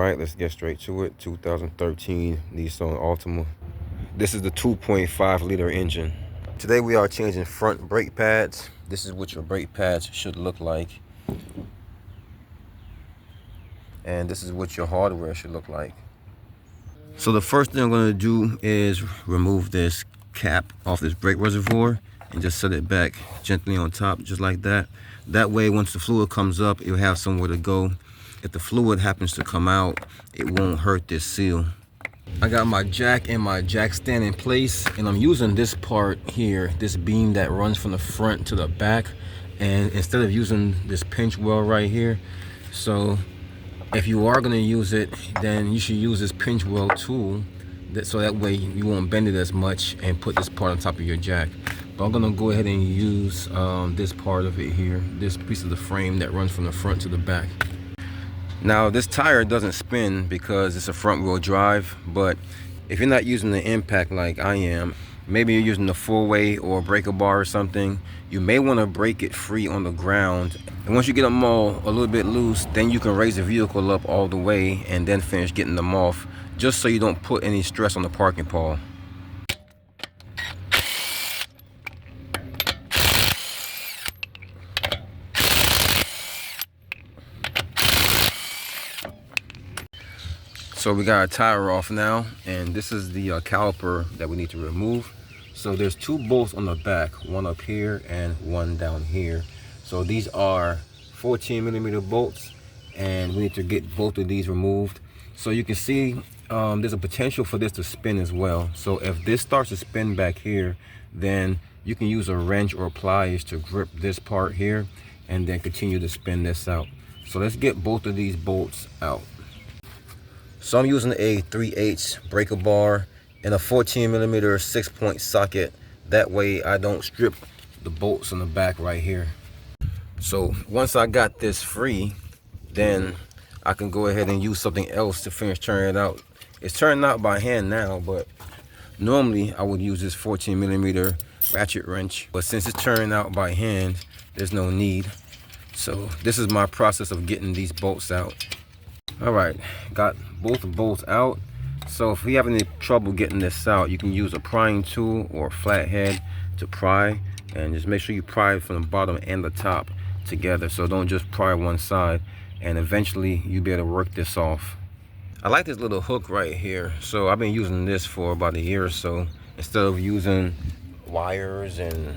right, let's get straight to it. 2013 Nissan Altima. This is the 2.5 liter engine. Today we are changing front brake pads. This is what your brake pads should look like. And this is what your hardware should look like. So the first thing I'm going to do is remove this cap off this brake reservoir and just set it back gently on top, just like that. That way, once the fluid comes up, you'll have somewhere to go. If the fluid happens to come out, it won't hurt this seal. I got my jack and my jack stand in place, and I'm using this part here, this beam that runs from the front to the back, and instead of using this pinch weld right here. So if you are going to use it, then you should use this pinch weld tool, so that way you won't bend it as much, and put this part on top of your jack. But I'm going to go ahead and use this part of it here, this piece of the frame that runs from the front to the back. Now this tire doesn't spin because it's a front wheel drive, but if you're not using the impact like I am, maybe you're using the four-way or a breaker bar or something, you may want to break it free on the ground. And once you get them all a little bit loose, then you can raise the vehicle up all the way and then finish getting them off, just so you don't put any stress on the parking pawl. So we got our tire off now, and this is the caliper that we need to remove. So there's two bolts on the back, one up here and one down here. So these are 14mm bolts, and we need to get both of these removed. So you can see there's a potential for this to spin as well. So if this starts to spin back here, then you can use a wrench or pliers to grip this part here and then continue to spin this out. So let's get both of these bolts out. So I'm using a 3/8 breaker bar and a 14mm 6-point socket. That way I don't strip the bolts on the back right here. So once I got this free, then I can go ahead and use something else to finish turning it out. It's turning out by hand now, but normally I would use this 14mm ratchet wrench. But since it's turning out by hand, there's no need. So this is my process of getting these bolts out. All right, got both bolts out. So if you have any trouble getting this out, you can use a prying tool or a flathead to pry, and just make sure you pry it from the bottom and the top together. So don't just pry one side, and eventually you'll be able to work this off. I like this little hook right here. So I've been using this for about a year or so, instead of using wires and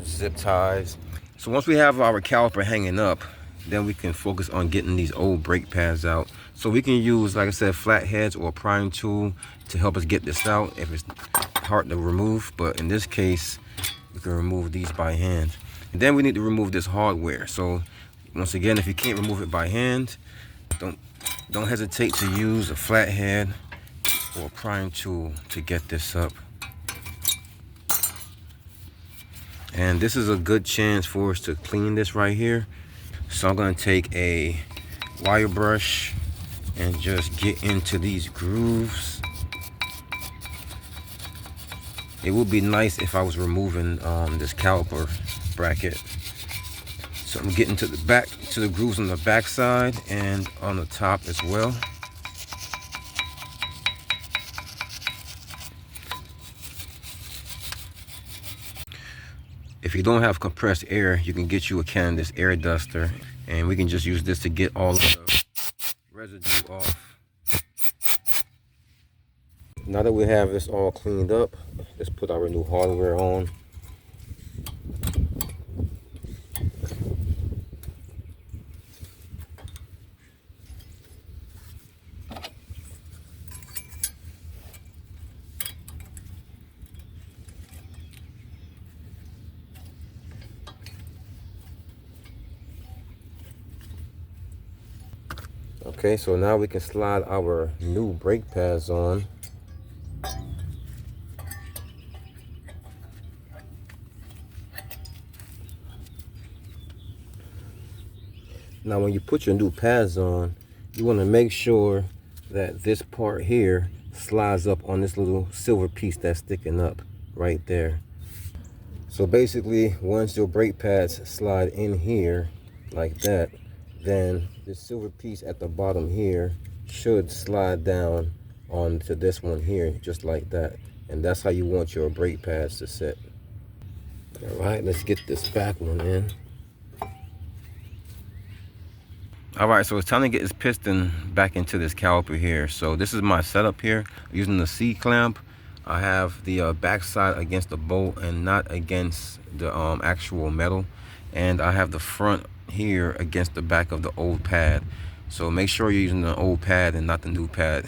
zip ties. So once we have our caliper hanging up, then we can focus on getting these old brake pads out. So we can use, like I said, flatheads or a prying tool to help us get this out if it's hard to remove. But in this case, we can remove these by hand. And then we need to remove this hardware. So once again, if you can't remove it by hand, don't hesitate to use a flathead or a prying tool to get this up. And this is a good chance for us to clean this right here. So I'm going to take a wire brush and just get into these grooves. It would be nice if I was removing this caliper bracket. So I'm getting to the back, to the grooves on the back side and on the top as well. If you don't have compressed air, you can get you a can of this air duster, and we can just use this to get all of the residue off. Now that we have this all cleaned up, let's put our new hardware on. Okay, so now we can slide our new brake pads on. Now when you put your new pads on, you want to make sure that this part here slides up on this little silver piece that's sticking up right there. So basically, once your brake pads slide in here like that, then this silver piece at the bottom here should slide down onto this one here, just like that. And that's how you want your brake pads to sit. All right, let's get this back one in. All right, so it's time to get this piston back into this caliper here. So this is my setup here. Using the C-clamp, I have the backside against the bolt and not against the actual metal. And I have the front here against the back of the old pad. So make sure you're using the old pad and not the new pad.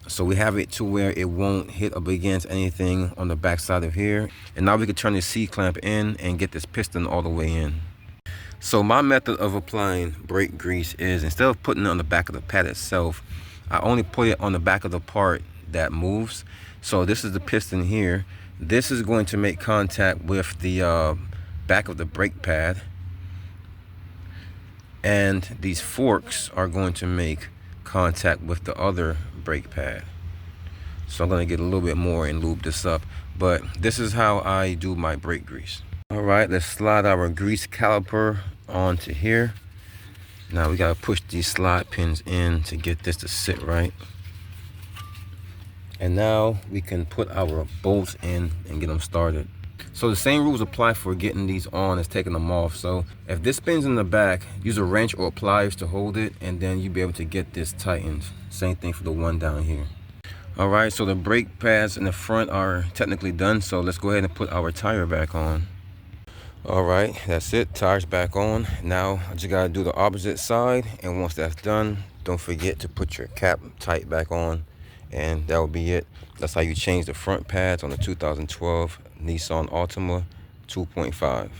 So we have it to where it won't hit up against anything on the backside of here. And now we can turn the C-clamp in and get this piston all the way in. So my method of applying brake grease is, instead of putting it on the back of the pad itself, I only put it on the back of the part that moves. So this is the piston here. This is going to make contact with the back of the brake pad. And these forks are going to make contact with the other brake pad. So I'm going to get a little bit more and lube this up. But this is how I do my brake grease. All right, let's slide our grease caliper onto here. Now we got to push these slide pins in to get this to sit right. And now we can put our bolts in and get them started. So the same rules apply for getting these on as taking them off. So if this spins in the back, use a wrench or pliers to hold it, and then you'll be able to get this tightened. Same thing for the one down here. All right, so the brake pads in the front are technically done. So let's go ahead and put our tire back on. All right, that's it. Tires back on. Now I just gotta do the opposite side, and once that's done, don't forget to put your cap tight back on, and that will be it. That's how you change the front pads on the 2012 Nissan Altima 2.5.